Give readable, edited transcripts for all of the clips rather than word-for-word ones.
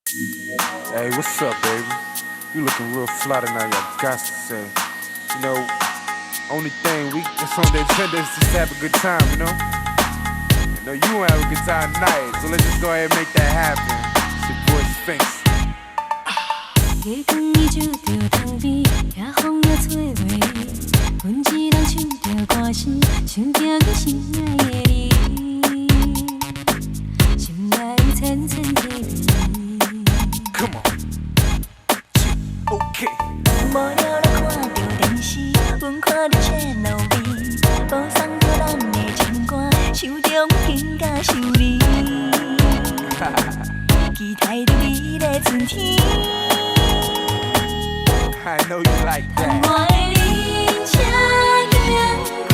Hey, what's up, baby? You looking real fly tonight, I got to say. You know, only thing that's on the agenda is just have a good time, you know? I know you wanna have a good time tonight, so let's just go ahead and make that happen. It's your boy Sphinx.月光已煮着汤味，夜风也吹袂离。阮一人唱着歌声，唱着你心爱的你，心内有层层的美。Come on. Okay. 无聊来看着电视，阮看着 Channel V， 播送着咱的情歌，手中紧甲想你，期待着你的春天。I know you like that. 我的人车经过，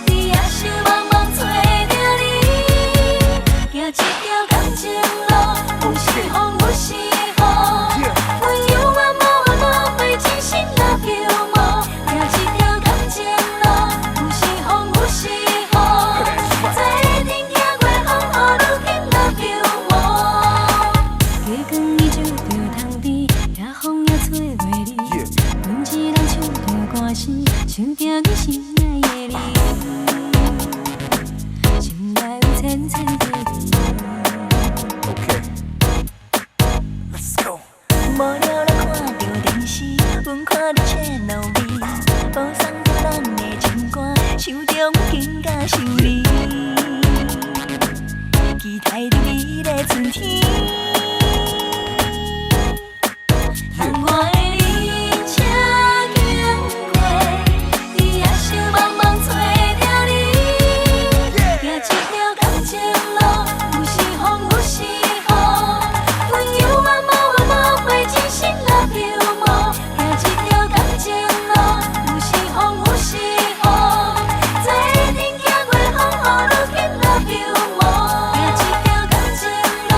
你也想茫茫找着你，行一条感情路，有时风有时雨，温柔慢慢会真心来飘舞，行一条感情路，有时风有时雨，在天行过风雨愈紧来飘舞，月光已煮着汤味，夜风也吹袂离。阮一人唱着歌声，唱着你心爱的你，心内有层层的美。Okay. Let's go. 无聊来看着电视，阮看着 Channel V， 播送着咱的情歌，手中紧甲想你，期待着你的春天。我的人车经过，你也想茫茫找着你，行一条感情路，有时风有时雨，温柔慢慢会真心来飘舞，行一条感情路，有时风有时雨，在天行过风雨愈紧来飘舞，行一条感情路，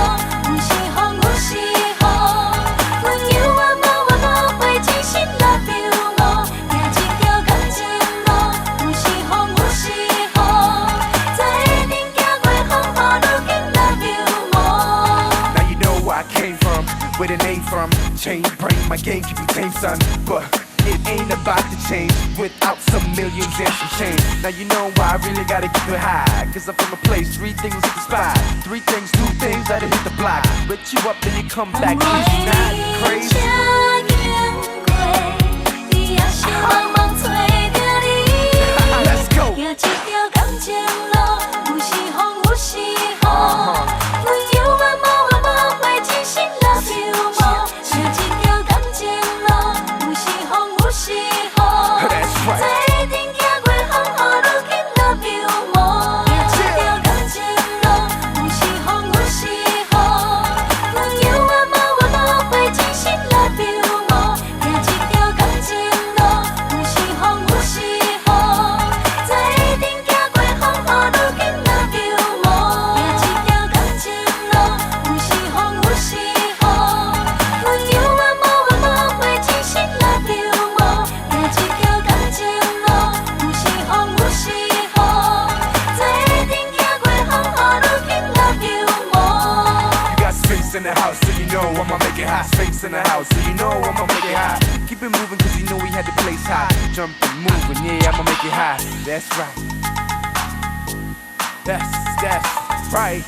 有时风有时雨，温柔慢慢会真心来飘舞，行一条感情路，有时风有时雨，在天行过风雨愈紧来飘舞。Now you know where I came from, where the name from. Chain brain, my game keep me tame, son. But it ain't about to change without some millions and some change. Now you know why I really gotta keep it high. Cause I'm from a place, three things hit the spot. Three things, two things that'll hit the block. But you up then you come back easy, not crazy. 你也想茫茫找着你， Let's go. 行一条感情路，有时风有时雨，温柔慢慢会真心来飘舞，行一条感情路，有时风有时雨， That's right. 在天行过风雨愈紧来飘舞，行一条感情路，有时风有时雨，温柔慢慢会真心来飘舞，行一条感情路，有时风有时雨，在天行过风雨愈紧来飘舞，行一条感情路，有时风有时雨，温柔慢慢会真心来飘舞，行一条感情路，有时风有时雨，在天行过风雨愈紧来飘舞。You got Sphinx in the house, so you know I'ma make it hot. Sphinx in the house, so you know I'ma make it hot. Keep it moving, cause you know we had the place hot. Jumping, moving, yeah, I'ma make it hot. That's right. That's right.